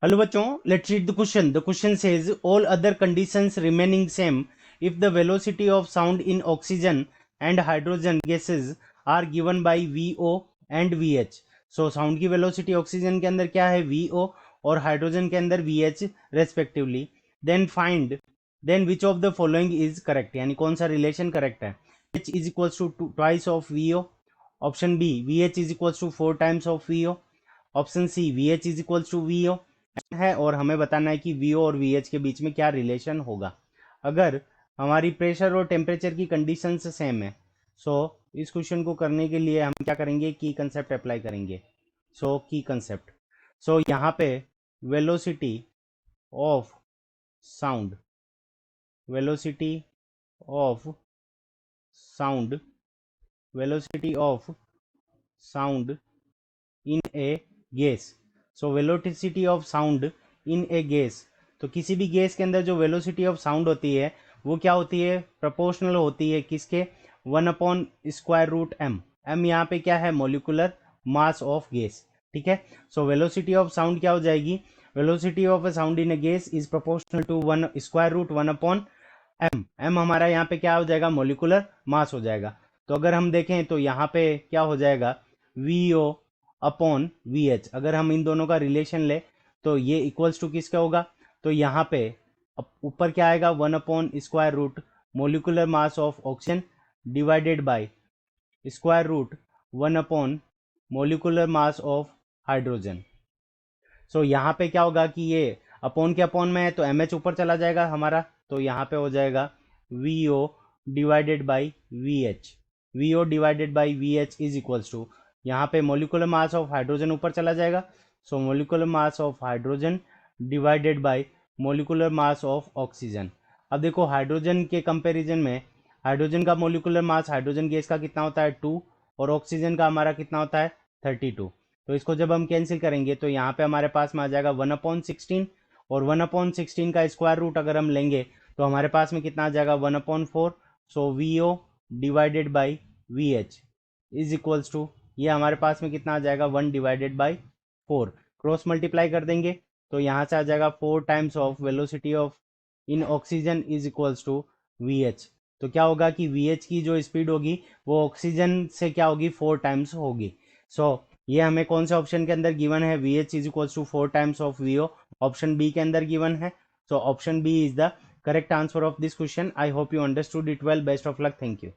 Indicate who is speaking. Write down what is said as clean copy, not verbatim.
Speaker 1: Hello बच्चों, let's read the question. The question says all other conditions remaining same if the velocity of sound in oxygen and hydrogen gases are given by V O and V H. So sound की velocity oxygen के अंदर क्या है, V O, और hydrogen के अंदर V H respectively. Then find then which of the following is correct, यानी कौन सा रिलेशन करेक्ट है. H is equals to twice of V O. Option B, we H is equals to 4 times of V O. Option C, V H is equals to V O है, और हमें बताना है कि वीओ और वीएच के बीच में क्या रिलेशन होगा अगर हमारी प्रेशर और टेम्परेचर की कंडीशंस सेम है. सो इस क्वेश्चन को करने के लिए हम क्या करेंगे, की कंसेप्ट अप्लाई करेंगे. सो की कंसेप्ट. सो यहाँ पे velocity of sound, velocity of sound, velocity of sound in a gas. So velocity of sound in a gas, तो किसी भी गैस के अंदर जो वेलोसिटी ऑफ साउंड होती है वो क्या होती है, प्रोपोर्शनल होती है किसके, 1/√m. m यहाँ पे क्या है, मोलिकुलर मास ऑफ गैस. ठीक है. सो वेलोसिटी ऑफ साउंड क्या हो जाएगी, velocity of a sound in a gas is proportional to 1/√1/m. m हमारा यहाँ पे क्या हो जाएगा, मोलिकुलर मास हो जाएगा. तो अगर हम देखें तो यहाँ पे क्या हो जाएगा, वीओ अपॉन वी एच. अगर हम इन दोनों का रिलेशन ले तो ये इक्वल्स टू किसका होगा, तो यहाँ पे ऊपर क्या आएगा, 1/√, molecular mass of oxygen divided by square root 1 molecular mass of hydrogen. So यहाँ पे क्या होगा कि ये अपॉन के अपॉन में है तो एम एच ऊपर चला जाएगा हमारा, तो यहाँ पे हो जाएगा V O divided by V H. V O divided by V H is equals to, यहाँ पे मोलिकुलर मास ऑफ हाइड्रोजन ऊपर चला जाएगा. So molecular mass of hydrogen divided by molecular mass of oxygen. अब देखो हाइड्रोजन के comparison में hydrogen का मोलिकुलर मास हाइड्रोजन गैस का कितना होता है, 2, और ऑक्सीजन का हमारा कितना होता है, 32. तो इसको जब हम कैंसिल करेंगे तो यहाँ पे हमारे पास में आ जाएगा 1/16, और 1/16 का स्क्वायर रूट अगर हम लेंगे तो हमारे पास में कितना आ जाएगा, 1/4. So V O divided by V H is equals to, ये हमारे पास में कितना आ जाएगा, 1/4. क्रॉस मल्टीप्लाई कर देंगे तो यहाँ से आ जाएगा 4 times of velocity of in oxygen is equals to V H. तो क्या होगा कि वी एच की जो स्पीड होगी वो ऑक्सीजन से क्या होगी, 4 टाइम्स होगी. सो ये हमें कौन से ऑप्शन के अंदर गिवन है, V H is equals to 4 times of V O, option B के अंदर गिवन है. So option B is the correct answer of this question. I hope you understood it well. Best of luck. Thank you.